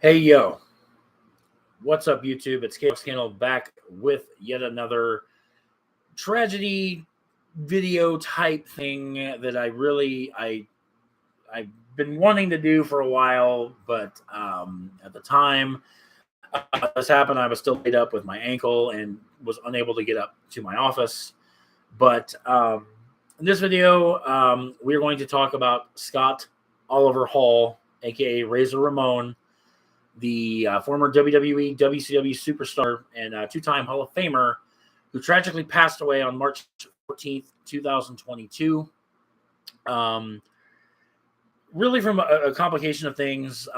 Hey yo, what's up YouTube? It's Chaos Candle back with yet another tragedy video type thing that I've been wanting to do for a while, but at the time this happened, I was still laid up with my ankle and was unable to get up to my office. But in this video, we're going to talk about Scott Oliver Hall, aka Razor Ramon, the former WWE, WCW superstar and two-time Hall of Famer, who tragically passed away on March 14th, 2022. Um, really from a complication of things,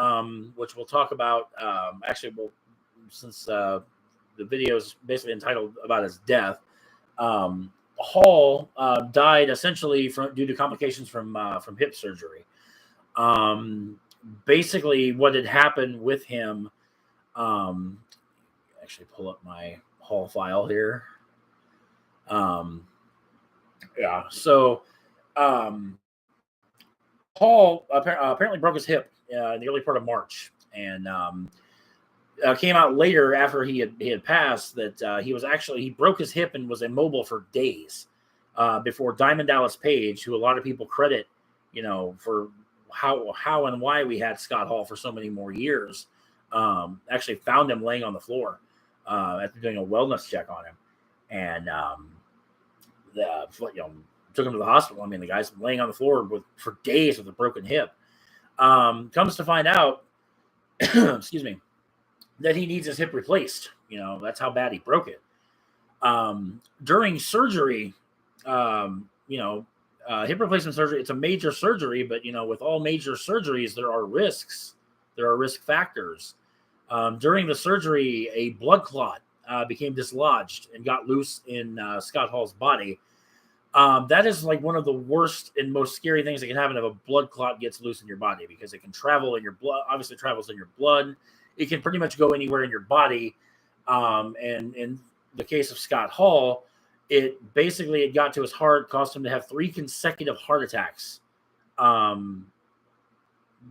which we'll talk about. Since the video is basically entitled about his death, Hall died essentially due to complications from hip surgery. Um, Basically, what had happened with him. Um, Actually, pull up my Hall file here. Um, yeah, so um, Hall apparently broke his hip in the early part of March, and came out later after he had passed that he broke his hip and was immobile for days before Diamond Dallas Page, who a lot of people credit, for how and why we had Scott Hall for so many more years, actually found him laying on the floor after doing a wellness check on him, and the took him to the hospital. I mean, the guy's laying on the floor for days with a broken hip. Comes to find out, excuse me, that he needs his hip replaced. That's how bad he broke it. During surgery, hip replacement surgery, it's a major surgery, but with all major surgeries, there are risks. There are risk factors. During the surgery, a blood clot became dislodged and got loose in Scott Hall's body. That is like one of the worst and most scary things that can happen if a blood clot gets loose in your body, because it can travel in your blood. Obviously, it travels in your blood. It can pretty much go anywhere in your body. And in the case of Scott Hall, it got to his heart, caused him to have 3 consecutive heart attacks. I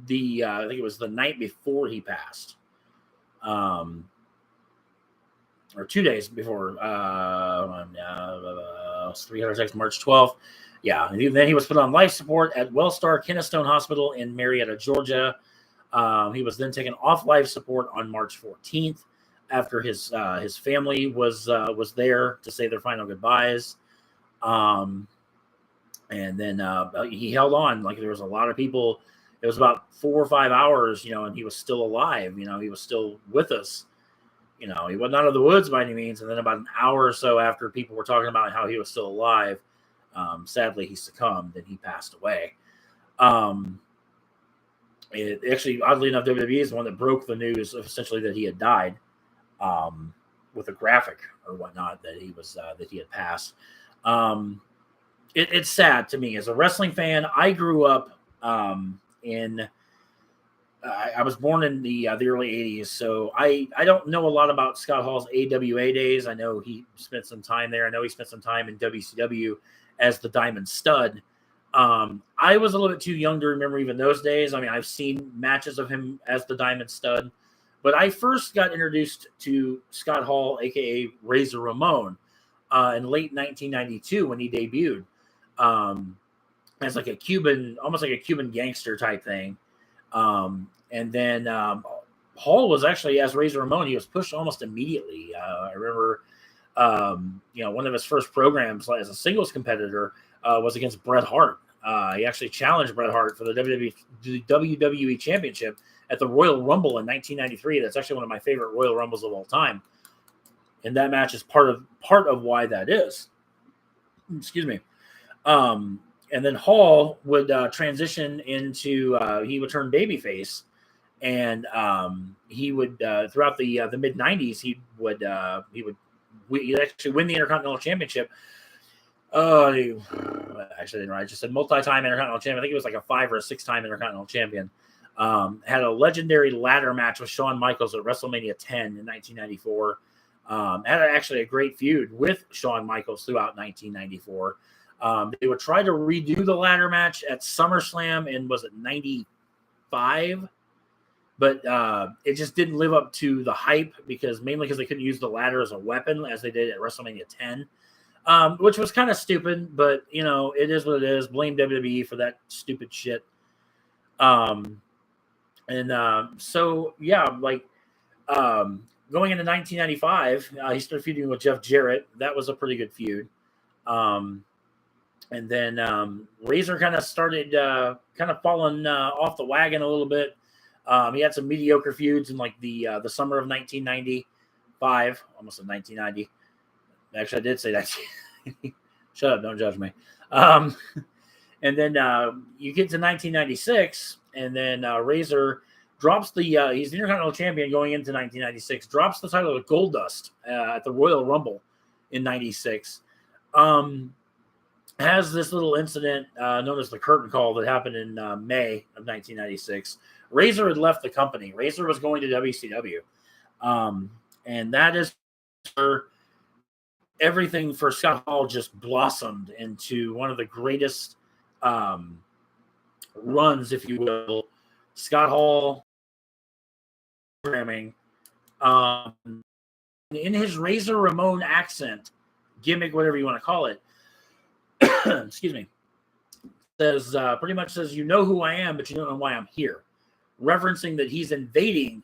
think it was the night before he passed. Or 2 days before, 306, March 12th. Yeah, and then he was put on life support at Wellstar Kennestone Hospital in Marietta, Georgia. He was then taken off life support on March 14th after his family was there to say their final goodbyes. And then he held on. Like, there was a lot of people. It was about 4 or 5 hours, and he was still alive. He was still with us. He wasn't out of the woods by any means. And then about an hour or so after people were talking about how he was still alive, sadly he succumbed and he passed away. It actually, oddly enough, WWE is the one that broke the news of essentially that he had died, with a graphic or whatnot that he had passed. It's sad to me as a wrestling fan. I grew up in. I was born in the early 80s, so I don't know a lot about Scott Hall's AWA days. I know he spent some time there. I know he spent some time in WCW as the Diamond Stud. I was a little bit too young to remember even those days. I mean, I've seen matches of him as the Diamond Stud, but I first got introduced to Scott Hall, aka Razor Ramon, in late 1992 when he debuted as like almost like a Cuban gangster type thing. And then Hall was actually, as Razor Ramon, he was pushed almost immediately. I remember, one of his first programs as a singles competitor was against Bret Hart. He actually challenged Bret Hart for the WWE Championship at the Royal Rumble in 1993. That's actually one of my favorite Royal Rumbles of all time. And that match is part of why that is. Excuse me. And then Hall would transition into he would turn babyface, and he would throughout the mid '90s he'd actually win the Intercontinental Championship. Actually, didn't write. I just said multi-time Intercontinental Champion. I think it was like a 5 or a 6-time Intercontinental Champion. Had a legendary ladder match with Shawn Michaels at WrestleMania 10 in 1994. Had actually a great feud with Shawn Michaels throughout 1994. They would try to redo the ladder match at SummerSlam in, was it 95? but it just didn't live up to the hype mainly because they couldn't use the ladder as a weapon as they did at WrestleMania 10, which was kind of stupid, but it is what it is. Blame WWE for that stupid shit. So yeah, like going into 1995, he started feuding with Jeff Jarrett. That was a pretty good feud. And then Razor kind of started kind of falling off the wagon a little bit. He had some mediocre feuds in like the summer of 1995, almost in 1990. Actually, I did say that. Shut up, don't judge me. And then you get to 1996, and then Razor drops he's the Intercontinental Champion going into 1996, drops the title to Goldust at the Royal Rumble in 96. Has this little incident known as the curtain call that happened in May of 1996. Razor had left the company. Razor was going to WCW. And that is where everything for Scott Hall just blossomed into one of the greatest runs, if you will. Scott Hall programming in his Razor Ramon accent, gimmick, whatever you want to call it. Excuse me. Says pretty much says, you know who I am, but you don't know why I'm here. Referencing that he's invading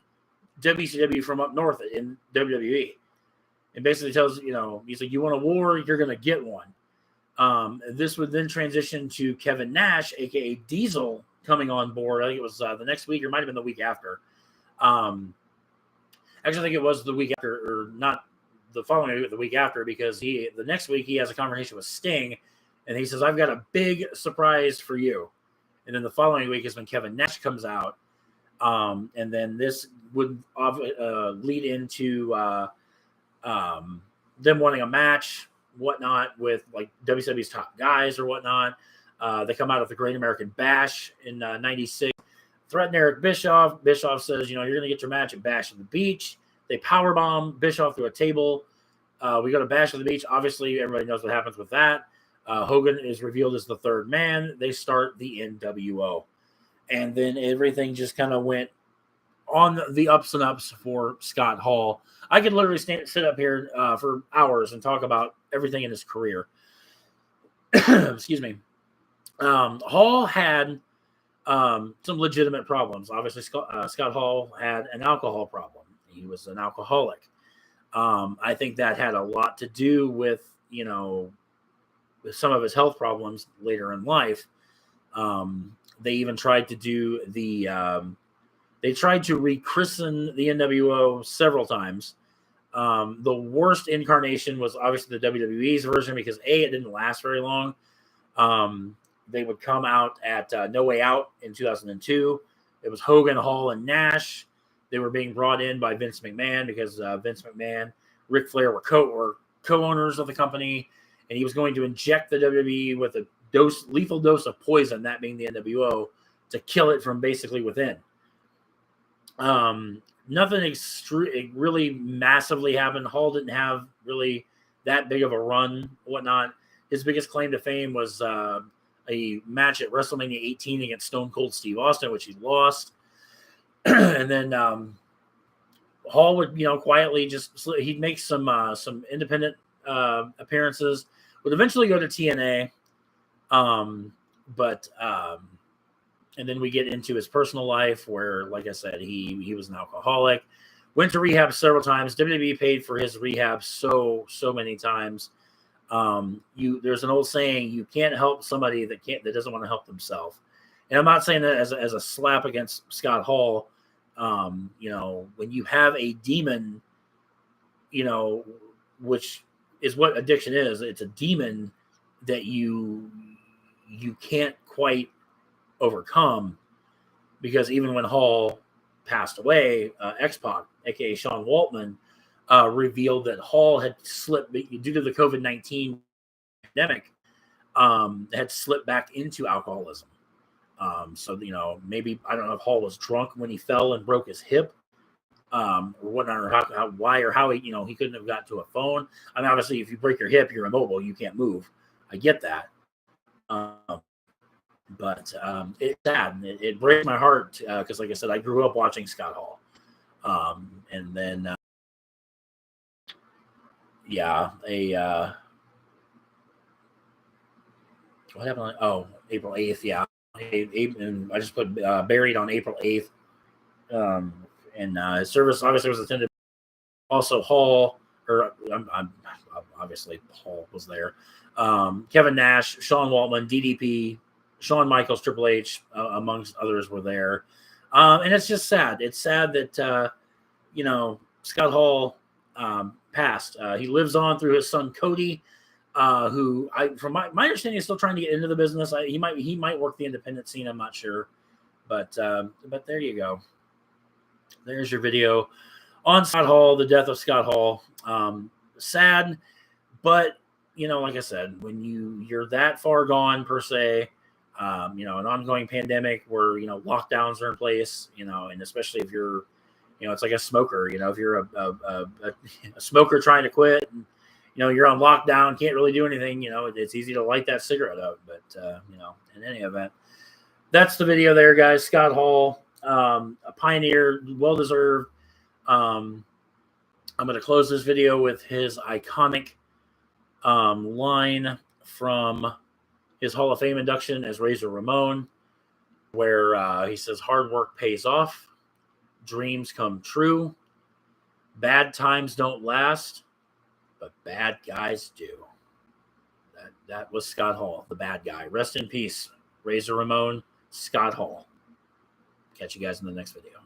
WCW from up north in WWE. And basically tells, he's like, you want a war, you're going to get one. This would then transition to Kevin Nash, a.k.a. Diesel, coming on board. I think it was the next week, or might have been the week after. Actually, I think it was the week after, or not the following week, the week after, because the next week he has a conversation with Sting, and he says, I've got a big surprise for you. And then the following week is when Kevin Nash comes out. And then this would lead into them wanting a match, whatnot, with like WWE's top guys or whatnot. They come out of the Great American Bash in 96, threaten Eric Bischoff. Bischoff says, you're going to get your match at Bash on the Beach. They powerbomb Bischoff through a table. We go to Bash on the Beach. Obviously, everybody knows what happens with that. Hogan is revealed as the third man. They start the NWO. And then everything just kind of went on the ups and ups for Scott Hall. I could literally sit up here for hours and talk about everything in his career. Excuse me. Hall had some legitimate problems. Obviously, Scott Hall had an alcohol problem. He was an alcoholic. I think that had a lot to do with, with some of his health problems later in life. They even tried to do they tried to rechristen the NWO several times. The worst incarnation was obviously the WWE's version because it didn't last very long. They would come out at No Way Out in 2002. It was Hogan, Hall, and Nash. They were being brought in by Vince McMahon because Vince McMahon, Ric Flair were co-owners of the company, and he was going to inject the WWE with a lethal dose of poison, that being the NWO, to kill it from basically within. Nothing really massively happened. Hall didn't have really that big of a run, whatnot. His biggest claim to fame was a match at WrestleMania 18 against Stone Cold Steve Austin, which he lost. And then Hall would, quietly he'd make some independent appearances. Would eventually go to TNA. And then we get into his personal life where, like I said, he was an alcoholic, went to rehab several times. WWE paid for his rehab so many times. There's an old saying, you can't help somebody that doesn't want to help themselves. And I'm not saying that as a slap against Scott Hall. When you have a demon, which is what addiction is, it's a demon that you can't quite overcome, because even when Hall passed away, X-Pac, aka Sean Waltman, revealed that Hall had slipped due to the COVID-19 pandemic, had slipped back into alcoholism. So maybe, I don't know if Hall was drunk when he fell and broke his hip, or whatnot, or why or how he couldn't have got to a phone. I mean, obviously, if you break your hip, you're immobile, you can't move. I get that. But it's sad. It breaks my heart because, like I said, I grew up watching Scott Hall. And then, yeah, what happened? Oh, April 8th. Yeah. And I just put buried on April 8th. Um, and his service obviously was attended. Also, Hall, or obviously Hall was there. Kevin Nash, Sean Waltman, DDP, Shawn Michaels, Triple H, amongst others, were there. And it's just sad. It's sad that Scott Hall passed. He lives on through his son Cody, who, from my understanding, is still trying to get into the business. He might work the independent scene. I'm not sure, but there you go. There's your video on Scott Hall, the death of Scott Hall. Sad, but like I said, when you're that far gone per se, an ongoing pandemic where lockdowns are in place, and especially if you're, it's like a smoker. If you're a smoker trying to quit, and, you're on lockdown, can't really do anything. It's easy to light that cigarette up, but in any event, that's the video there, guys. Scott Hall, a pioneer, well deserved. I'm going to close this video with his iconic line from his Hall of Fame induction as Razor Ramon, where he says, "Hard work pays off, dreams come true, bad times don't last, but bad guys do." That was Scott Hall, the bad guy. Rest in peace, Razor Ramon, Scott Hall. Catch you guys in the next video.